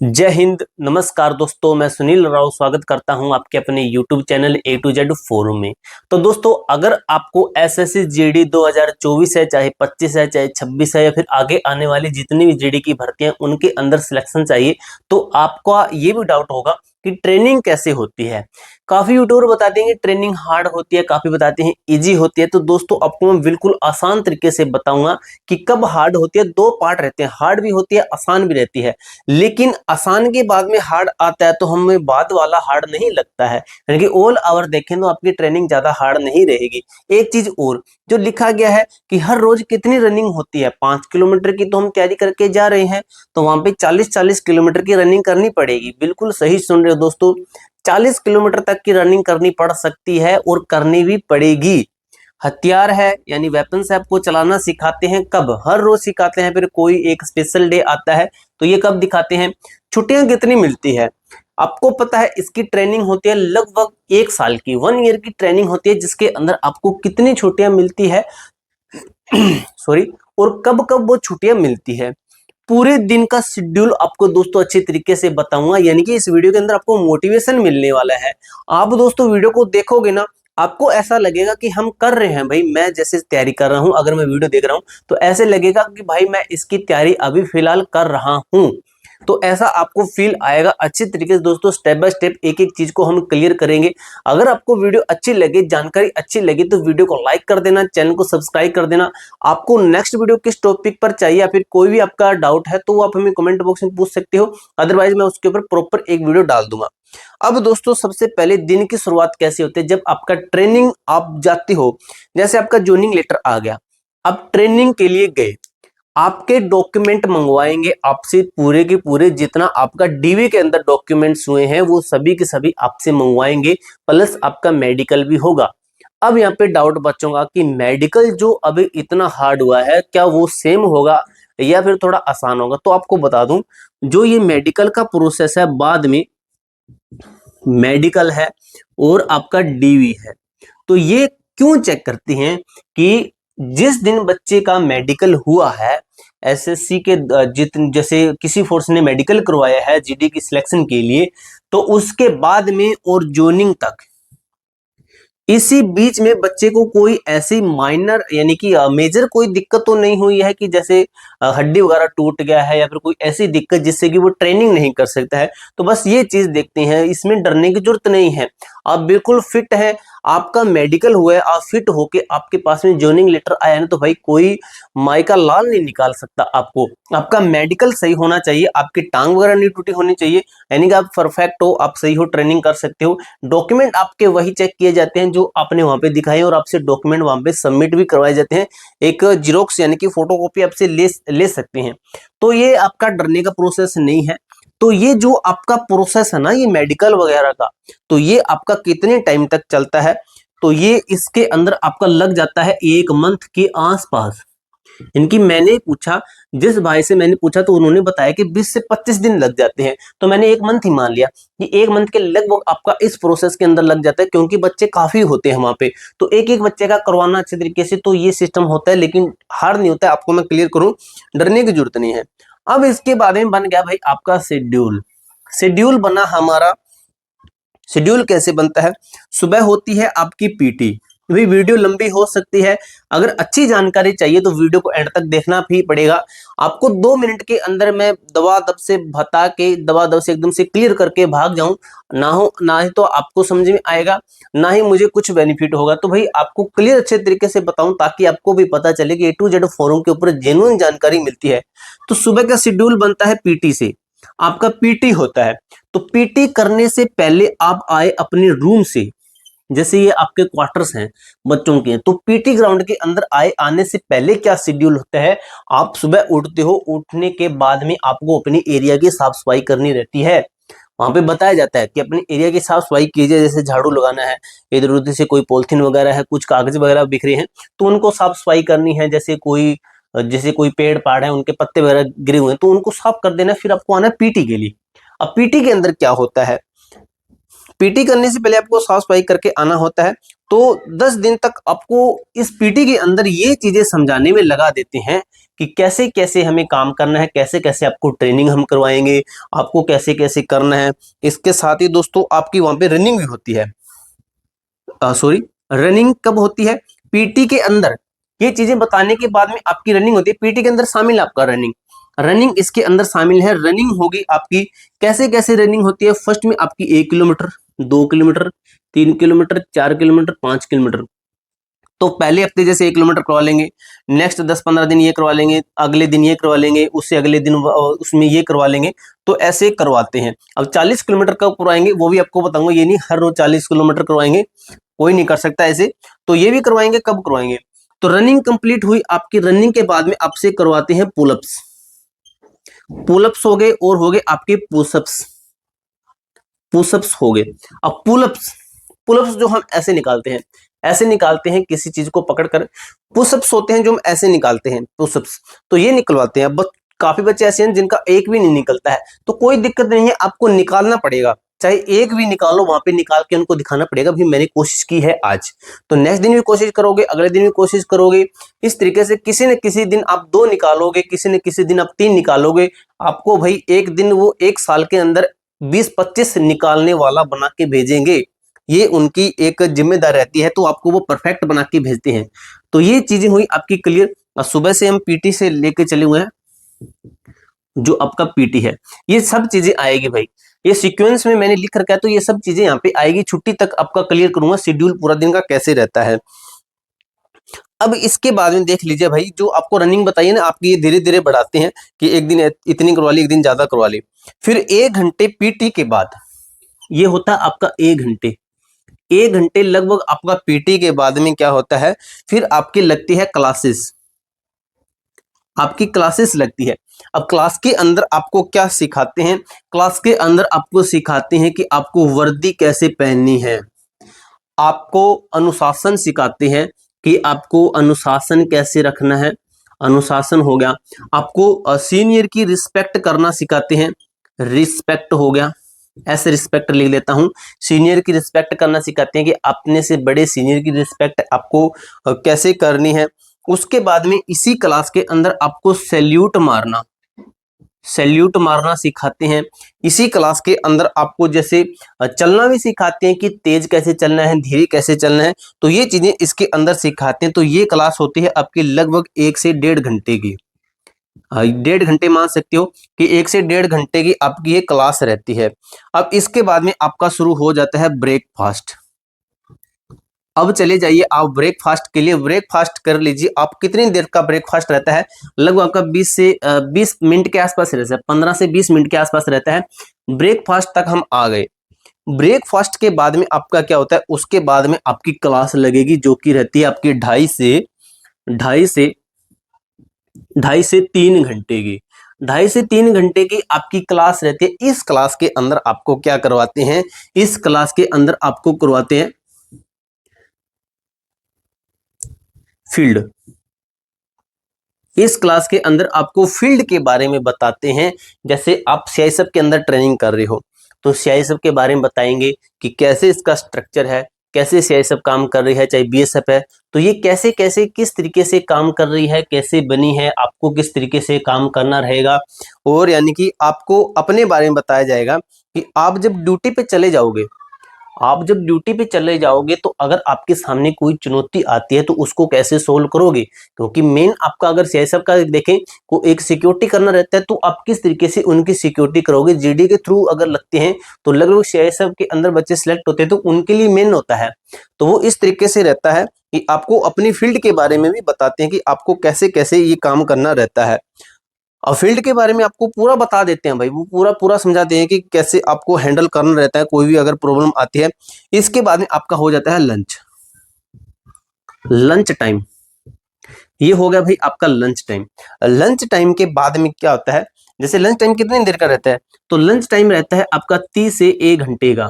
जय हिंद। नमस्कार दोस्तों, मैं सुनील राव स्वागत करता हूं आपके अपने YouTube channel A to Z forum में। तो दोस्तों, अगर आपको एसएससी जीडी 2024 है, चाहे 25 है, चाहे 26 है, या फिर आगे आने वाली जितनी भी जीडी की भर्तियां उनके अंदर सिलेक्शन चाहिए, तो आपका ये भी डाउट होगा कि ट्रेनिंग कैसे होती है। काफी यूट्यूबर बताते हैं कि ट्रेनिंग हार्ड होती है, काफी बताते हैं इजी होती है। तो दोस्तों, आपको मैं बिल्कुल आसान तरीके से बताऊंगा कि कब हार्ड होती है। दो पार्ट रहते हैं, हार्ड भी होती है, आसान भी रहती है। लेकिन आसान के बाद में हार्ड आता है तो हमें बाद वाला हार्ड नहीं लगता है, यानी कि ऑल आवर देखें तो आपकी ट्रेनिंग ज्यादा हार्ड नहीं रहेगी। एक चीज और जो लिखा गया है कि हर रोज कितनी रनिंग होती है, 5 किलोमीटर की तो हम तैयारी करके जा रहे हैं, तो वहां पे 40-40 किलोमीटर की रनिंग करनी पड़ेगी। बिल्कुल सही सुन रहे हो दोस्तों, 40 किलोमीटर तक की रनिंग करनी पड़ सकती है और करनी भी पड़ेगी। हथियार है यानी वेपन से आपको चलाना सिखाते हैं। कब? हर रोज सिखाते हैं। फिर कोई एक स्पेशल डे आता है तो ये कब दिखाते हैं। छुट्टियां कितनी मिलती है आपको पता है? इसकी ट्रेनिंग होती है लगभग 1 साल की, 1 ईयर की ट्रेनिंग होती है, जिसके अंदर आपको कितनी छुट्टियां मिलती है सॉरी, और कब कब वो छुट्टियां मिलती है। पूरे दिन का शेड्यूल आपको दोस्तों अच्छे तरीके से बताऊंगा, यानी कि इस वीडियो के अंदर आपको मोटिवेशन मिलने वाला है। आप दोस्तों वीडियो को देखोगे ना, आपको ऐसा लगेगा कि हम कर रहे हैं। भाई मैं जैसे तैयारी कर रहा हूं, अगर मैं वीडियो देख रहा हूं तो ऐसे लगेगा कि भाई मैं इसकी तैयारी अभी फिलहाल कर रहा हूं। तो ऐसा आपको फील आएगा अच्छी तरीके से। दोस्तों, स्टेप बाय स्टेप एक एक चीज को हम क्लियर करेंगे। अगर आपको वीडियो अच्छी लगे, जानकारी अच्छी लगी, तो वीडियो को लाइक कर देना, चैनल को सब्सक्राइब कर देना। आपको नेक्स्ट वीडियो किस टॉपिक पर चाहिए या फिर कोई भी आपका डाउट है तो आप हमें कमेंट बॉक्स में पूछ सकते हो, अदरवाइज मैं उसके ऊपर प्रॉपर एक वीडियो डाल दूंगा। अब दोस्तों, सबसे पहले दिन की शुरुआत कैसे होती है? जब आपका ट्रेनिंग आप जाते हो, जैसे आपका ज्वाइनिंग लेटर आ गया, आप ट्रेनिंग के लिए गए, आपके डॉक्यूमेंट मंगवाएंगे आपसे, पूरे के पूरे जितना आपका डीवी के अंदर डॉक्यूमेंट्स हुए हैं वो सभी के सभी आपसे मंगवाएंगे, प्लस आपका मेडिकल भी होगा। अब यहाँ पे डाउट बचूंगा कि मेडिकल जो अभी इतना हार्ड हुआ है, क्या वो सेम होगा या फिर थोड़ा आसान होगा? तो आपको बता दूं, जो ये मेडिकल का प्रोसेस है, बाद में मेडिकल है और आपका डीवी है, तो ये क्यों चेक करती हैं कि जिस दिन बच्चे का मेडिकल हुआ है, एसएससी के जितने जैसे किसी फोर्स ने मेडिकल करवाया है जीडी की सिलेक्शन के लिए, तो उसके बाद में और जोनिंग तक, इसी बीच में बच्चे को कोई ऐसी माइनर यानी कि मेजर कोई दिक्कत तो नहीं हुई है कि जैसे हड्डी वगैरह टूट गया है या फिर कोई ऐसी दिक्कत जिससे कि वो ट्रेनिंग नहीं कर सकता है। तो बस ये चीज देखते हैं, इसमें डरने की जरूरत नहीं है। आप बिल्कुल फिट है, आपका मेडिकल हुआ है, आप फिट होके आपके पास में ज्वाइनिंग लेटर आया ना, तो भाई कोई माई का लाल नहीं निकाल सकता आपको। आपका मेडिकल सही होना चाहिए, आपकी टांग वगैरह नहीं टूटी होनी चाहिए, यानी कि आप परफेक्ट हो, आप सही हो, ट्रेनिंग कर सकते हो। डॉक्यूमेंट आपके वही चेक किए जाते हैं जो आपने वहां पे दिखाए, और आपसे डॉक्यूमेंट वहां पे सबमिट भी करवाए जाते हैं। एक जीरोक्स यानी कि फोटोकॉपी आपसे ले सकते हैं। तो ये आपका डरने का प्रोसेस नहीं है। तो ये जो आपका प्रोसेस है ना, ये मेडिकल वगैरह का, तो ये आपका कितने टाइम तक चलता है? तो ये इसके अंदर आपका लग जाता है 1 मंथ के आसपास। इनकी मैंने पूछा, जिस भाई से मैंने पूछा तो उन्होंने बताया कि 20 से 25 दिन लग जाते हैं। तो मैंने 1 मंथ ही मान लिया कि 1 मंथ के लगभग आपका इस प्रोसेस के अंदर लग जाता है, क्योंकि बच्चे काफी होते हैं वहां पे, तो एक एक बच्चे का करवाना अच्छे तरीके से, तो ये सिस्टम होता है। लेकिन हार्ड नहीं होता है, आपको मैं क्लियर करूं, डरने की जरूरत नहीं है। अब इसके बाद में बन गया भाई आपका शेड्यूल। शेड्यूल बना हमारा। शेड्यूल कैसे बनता है? सुबह होती है आपकी पीटी। भाई वीडियो लंबी हो सकती है, अगर अच्छी जानकारी चाहिए तो वीडियो को एंड तक देखना भी पड़ेगा। आपको 2 मिनट के अंदर मैं दवा दब से बता के, दवा दब से एकदम से क्लियर करके भाग जाऊं, ना ही तो आपको समझ में आएगा, ना ही मुझे कुछ बेनिफिट होगा। तो भाई आपको क्लियर अच्छे तरीके से बताऊं ताकि आपको भी पता चले कि A to Z फोरम के ऊपर जेन्युइन जानकारी मिलती है। तो सुबह का शेड्यूल बनता है पीटी से। आपका पीटी होता है, तो पीटी करने से पहले आप आए अपने रूम से, जैसे ये आपके क्वार्टर्स हैं बच्चों के, तो पीटी ग्राउंड के अंदर आने से पहले क्या शेड्यूल होता है? आप सुबह उठते हो, उठने के बाद में आपको अपनी एरिया की साफ सफाई करनी रहती है। वहां पे बताया जाता है कि अपने एरिया की साफ सफाई कीजिए, जैसे झाड़ू लगाना है, इधर उधर से कोई पॉलिथीन वगैरह है, कुछ कागज वगैरह बिखरे हैं तो उनको साफ सफाई करनी है। जैसे कोई पेड़ पहाड़ है, उनके पत्ते वगैरह गिरे हुए हैं तो उनको साफ कर देना है। फिर आपको आना है पीटी के लिए। अब पीटी के अंदर क्या होता है? पीटी करने से पहले आपको साफ सफाई करके आना होता है। तो 10 दिन तक आपको इस पीटी के अंदर ये चीजें समझाने में लगा देते हैं कि कैसे कैसे हमें काम करना है, कैसे कैसे आपको ट्रेनिंग हम करवाएंगे, आपको कैसे कैसे करना है। इसके साथ ही दोस्तों आपकी वहां पे रनिंग भी होती है। सॉरी, रनिंग कब होती है? पीटी के अंदर। ये चीजें बताने के बाद में आपकी रनिंग होती है, पीटी के अंदर शामिल है आपका रनिंग। रनिंग इसके अंदर शामिल है। रनिंग होगी आपकी, कैसे कैसे रनिंग होती है? फर्स्ट में आपकी 1 kilometre, 2 kilometre, 3 kilometre, 4 kilometre, 5 kilometre. तो पहले हफ्ते जैसे 1 किलोमीटर करवा लेंगे, नेक्स्ट 10-15 दिन ये करवा लेंगे, अगले दिन ये करवा लेंगे, उससे अगले दिन उसमें ये करवा लेंगे। तो ऐसे करवाते हैं। अब 40 किलोमीटर कब करवाएंगे वो भी आपको बताऊंगा। ये नहीं हर रोज 40 किलोमीटर करवाएंगे, कोई नहीं कर सकता ऐसे। तो ये भी करवाएंगे, कब करवाएंगे? तो रनिंग कंप्लीट हुई आपकी, रनिंग के बाद में आपसे करवाते हैं पुलअप्स। पुलअप्स हो गए और हो गए आपके पुशअप्स। पुशअप्स हो गए। अब पुलअप्स, पुलअप्स जो हम ऐसे निकालते हैं, ऐसे निकालते हैं किसी चीज को पकड़कर। पुशअप्स होते हैं जो हम ऐसे निकालते हैं, पुशअप्स। तो ये निकलवाते हैं। बट काफी बच्चे ऐसे हैं जिनका एक भी नहीं निकलता है, तो कोई दिक्कत नहीं है, आपको निकालना पड़ेगा। चाहे एक भी निकालो, वहां पे निकाल के उनको दिखाना पड़ेगा भाई मैंने कोशिश की है आज। तो नेक्स्ट दिन भी कोशिश करोगे, अगले दिन भी कोशिश करोगे। इस तरीके से किसी न किसी दिन आप 2 निकालोगे, किसी न किसी दिन आप 3 निकालोगे। आपको भाई एक दिन वो 1 साल के अंदर 20-25 निकालने वाला बना के भेजेंगे। ये उनकी एक जिम्मेदारी रहती है, तो आपको वो परफेक्ट बना के भेजते हैं। तो ये चीजें हुई आपकी क्लियर। सुबह से हम पीटी से लेके चले हुए हैं, जो आपका पीटी है ये सब चीजें आएगी भाई। ये सीक्वेंस में मैंने लिख रखा है, तो ये सब चीजें यहाँ पे आएगी। छुट्टी तक आपका क्लियर करूंगा शेड्यूल पूरा दिन का कैसे रहता है। अब इसके बाद में देख लीजिए भाई, जो आपको रनिंग बताइए ना, आपकी ये धीरे धीरे बढ़ाते हैं कि एक दिन इतनी करवा ली, एक दिन ज्यादा करवा ली। फिर 1 घंटे पीटी के बाद, ये होता है आपका 1 घंटे। 1 घंटे लगभग आपका पीटी के बाद में क्या होता है, फिर आपकी लगती है क्लासेस। आपकी क्लासेस लगती है। अब क्लास के अंदर आपको क्या सिखाते हैं? क्लास के अंदर आपको सिखाते हैं कि आपको वर्दी कैसे पहननी है, आपको अनुशासन सिखाते हैं कि आपको अनुशासन कैसे रखना है। अनुशासन हो गया। आपको सीनियर की रिस्पेक्ट करना सिखाते हैं, रिस्पेक्ट हो गया, ऐसे रिस्पेक्ट लिख लेता हूं। सीनियर की रिस्पेक्ट करना सिखाते हैं कि अपने से बड़े सीनियर की रिस्पेक्ट आपको कैसे करनी है। उसके बाद में इसी क्लास के अंदर आपको सैल्यूट मारना, सैल्यूट मारना सिखाते हैं। इसी क्लास के अंदर आपको जैसे चलना भी सिखाते हैं कि तेज कैसे चलना है, धीरे कैसे चलना है। तो ये चीजें इसके अंदर सिखाते हैं। तो ये क्लास होती है आपकी लगभग 1 से 1.5 घंटे की। 1.5 घंटे मान सकते हो कि 1 से 1.5 घंटे की आपकी ये क्लास रहती है। अब इसके बाद में आपका शुरू हो जाता है ब्रेकफास्ट। अब चले जाइए आप ब्रेकफास्ट के लिए, ब्रेकफास्ट कर लीजिए। आप कितनी देर का ब्रेकफास्ट रहता है? लगभग आपका 20 मिनट के आसपास रहता है, 15 से 20 मिनट के आसपास रहता है। ब्रेकफास्ट तक हम आ गए। ब्रेकफास्ट के बाद में आपका क्या होता है? उसके बाद में आपकी क्लास लगेगी, जो कि रहती है आपकी 2.5 से 3 घंटे की। 2.5 से 3 घंटे की आपकी क्लास रहती है। इस क्लास के अंदर आपको क्या करवाते हैं? इस क्लास के अंदर आपको करवाते हैं फील्ड। इस क्लास के अंदर आपको फील्ड के बारे में बताते हैं। जैसे आप सीआईएसएफ के अंदर ट्रेनिंग कर रहे हो, तो सीआईएसएफ के बारे में बताएंगे कि कैसे इसका स्ट्रक्चर है, कैसे सीआईएसएफ काम कर रही है, चाहे बीएसएफ है तो ये कैसे कैसे किस तरीके से काम कर रही है, कैसे बनी है, आपको किस तरीके से काम करना रहेगा। और यानी कि आपको अपने बारे में बताया जाएगा कि आप जब ड्यूटी पे चले जाओगे, आप जब ड्यूटी पे चले जाओगे तो अगर आपके सामने कोई चुनौती आती है तो उसको कैसे सोल्व करोगे। क्योंकि मेन आपका अगर सीआईएसएफ का देखें को एक सिक्योरिटी करना रहता है, तो आप किस तरीके से उनकी सिक्योरिटी करोगे। जीडी के थ्रू अगर लगते हैं तो लगभग सीआईएसएफ के अंदर बच्चे सिलेक्ट होते हैं, तो उनके लिए मेन होता है। तो वो इस तरीके से रहता है कि आपको अपनी फील्ड के बारे में भी बताते हैं कि आपको कैसे कैसे ये काम करना रहता है। और फील्ड के बारे में आपको पूरा बता देते हैं भाई, वो पूरा पूरा समझाते हैं कि कैसे आपको हैंडल करना रहता है कोई भी अगर प्रॉब्लम आती है। इसके बाद में आपका हो जाता है लंच। लंच टाइम, ये हो गया भाई आपका लंच टाइम। लंच टाइम के बाद में क्या होता है? जैसे लंच टाइम कितनी देर का रहता है? तो लंच टाइम रहता है आपका 30 से 1 घंटे का।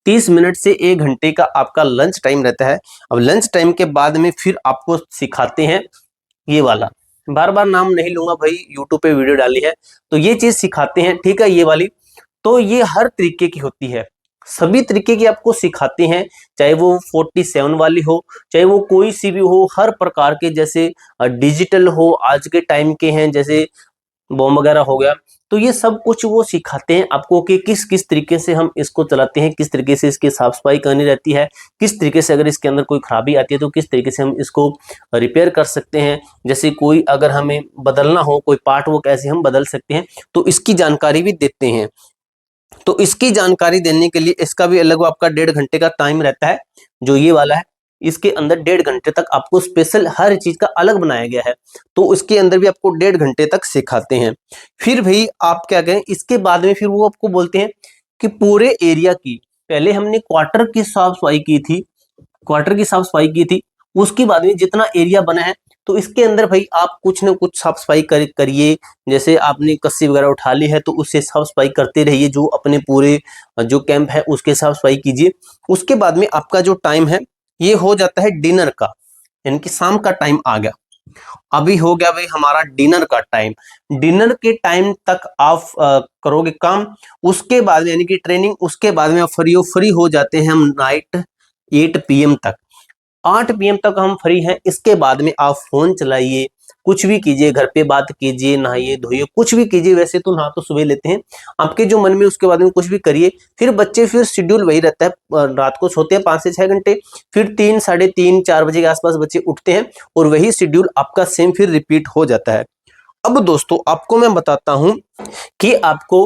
30 मिनट से 1 घंटे का आपका लंच टाइम रहता है। अब लंच टाइम के बाद में फिर आपको सिखाते हैं ये वाला, बार बार नाम नहीं लूंगा भाई, यूट्यूब पे वीडियो डाली है, तो ये चीज सिखाते हैं, ठीक है, ये वाली। तो ये हर तरीके की होती है, सभी तरीके की आपको सिखाते हैं, चाहे वो 47 वाली हो, चाहे वो कोई सी भी हो, हर प्रकार के, जैसे डिजिटल हो, आज के टाइम के हैं जैसे बॉम्ब वगैरह हो गया, तो ये सब कुछ वो सिखाते हैं आपको कि किस किस तरीके से हम इसको चलाते हैं, किस तरीके से इसकी साफ सफाई करनी रहती है, किस तरीके से अगर इसके अंदर कोई खराबी आती है तो किस तरीके से हम इसको रिपेयर कर सकते हैं, जैसे कोई अगर हमें बदलना हो कोई पार्ट, वो कैसे हम बदल सकते हैं, तो इसकी जानकारी भी देते हैं। तो इसकी जानकारी देने के लिए इसका भी अलग आपका 1.5 घंटे का टाइम रहता है, जो ये वाला है, इसके अंदर 1.5 घंटे तक आपको स्पेशल हर चीज का अलग बनाया गया है, तो इसके अंदर भी आपको 1.5 घंटे तक सिखाते हैं। फिर भाई आप क्या कहें, इसके बाद में फिर वो आपको बोलते हैं कि पूरे एरिया की, पहले हमने क्वार्टर की साफ सफाई की थी, क्वार्टर की साफ सफाई की थी, उसके बाद में जितना एरिया बना है, तो इसके अंदर भाई आप कुछ ना कुछ साफ सफाई करिए, जैसे आपने कस्सी वगैरह उठा ली है तो उससे साफ सफाई करते रहिए, जो अपने पूरे जो कैंप है उसके साफ सफाई कीजिए। उसके बाद में आपका जो टाइम है ये हो जाता है डिनर का, यानी कि शाम का टाइम आ गया, अभी हो गया भाई हमारा डिनर का टाइम। डिनर के टाइम तक आप करोगे काम, उसके बाद यानी कि ट्रेनिंग, उसके बाद में आप फ्री हो जाते हैं हम नाइट 8 PM तक, 8 PM तक हम फ्री हैं। इसके बाद में आप फोन चलाइए, कुछ भी कीजिए, घर पे बात कीजिए, नहाइए धोइए, कुछ भी कीजिए, वैसे तो नहा तो सुबह लेते हैं, आपके जो मन में उसके बाद में कुछ भी करिए। फिर बच्चे फिर शेड्यूल वही रहता है, रात को सोते हैं 5 से 6 घंटे, फिर 3, साढ़े 3, 4 बजे के आसपास बच्चे उठते हैं और वही शेड्यूल आपका सेम फिर रिपीट हो जाता है। अब दोस्तों आपको मैं बताता हूं कि आपको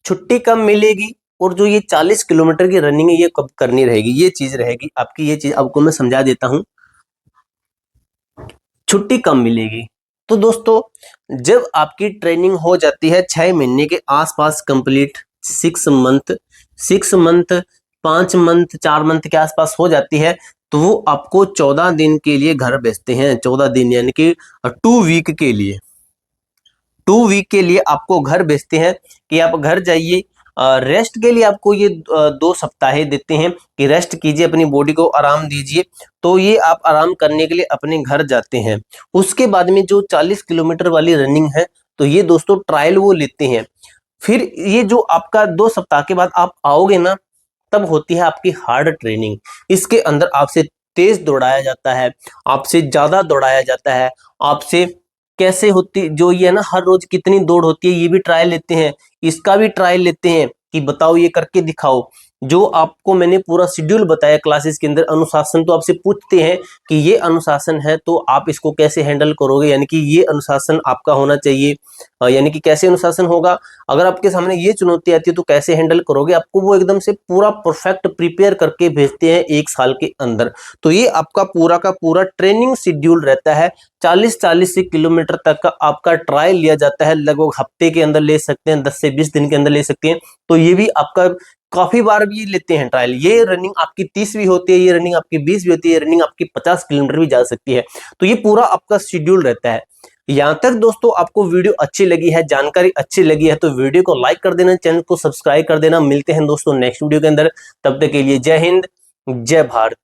छुट्टी कब मिलेगी और जो ये 40 किलोमीटर की रनिंग है ये कब करनी रहेगी, ये चीज रहेगी आपकी, ये चीज आपको मैं समझा देता हूं, छुट्टी कब मिलेगी। तो दोस्तों जब आपकी ट्रेनिंग हो जाती है 6 महीने के आसपास complete, 6 month, 6 month, 5 month, 4 month के आसपास हो जाती है, तो वो आपको 14 दिन के लिए घर भेजते हैं, 14 दिन यानी कि 2 वीक के लिए, 2 वीक के लिए आपको घर भेजते हैं कि आप घर जाइए। रेस्ट के लिए आपको ये 2 सप्ताह देते हैं कि रेस्ट कीजिए, अपनी बॉडी को आराम दीजिए, तो ये आप आराम करने के लिए अपने घर जाते हैं। उसके बाद में जो 40 किलोमीटर वाली रनिंग है, तो ये दोस्तों ट्रायल वो लेते हैं। फिर ये जो आपका 2 सप्ताह के बाद आप आओगे ना, तब होती है आपकी हार्ड ट्रेनिंग। इसके अंदर आपसे तेज दौड़ाया जाता है, आपसे ज्यादा दौड़ाया जाता है, आपसे कैसे होती जो ये है ना, हर रोज कितनी दौड़ होती है ये भी ट्रायल लेते हैं, इसका भी ट्रायल लेते हैं कि बताओ ये करके दिखाओ। जो आपको मैंने पूरा शेड्यूल बताया क्लासेस के अंदर, अनुशासन, तो आपसे पूछते हैं कि ये अनुशासन है तो आप इसको कैसे हैंडल करोगे, यानी कि ये अनुशासन आपका होना चाहिए, यानी कि कैसे अनुशासन होगा, अगर आपके सामने ये चुनौती आती है तो कैसे हैंडल करोगे, आपको वो एकदम से पूरा परफेक्ट प्रिपेयर करके भेजते हैं 1 साल के अंदर। तो ये आपका पूरा का पूरा ट्रेनिंग शेड्यूल रहता है। 40 किलोमीटर तक का आपका ट्रायल लिया जाता है, लगभग हफ्ते के अंदर ले सकते हैं, 10 से 20 दिन के अंदर ले सकते हैं। तो ये भी आपका काफी बार भी लेते हैं ट्रायल। ये रनिंग आपकी 30 भी होती है, ये रनिंग आपकी 20 भी होती है, ये रनिंग आपकी 50 किलोमीटर भी जा सकती है। तो ये पूरा आपका शेड्यूल रहता है। यहाँ तक दोस्तों आपको वीडियो अच्छी लगी है, जानकारी अच्छी लगी है, तो वीडियो को लाइक कर देना, चैनल को सब्सक्राइब कर देना। मिलते हैं दोस्तों नेक्स्ट वीडियो के अंदर, तब तक के लिए जय हिंद, जय भारत।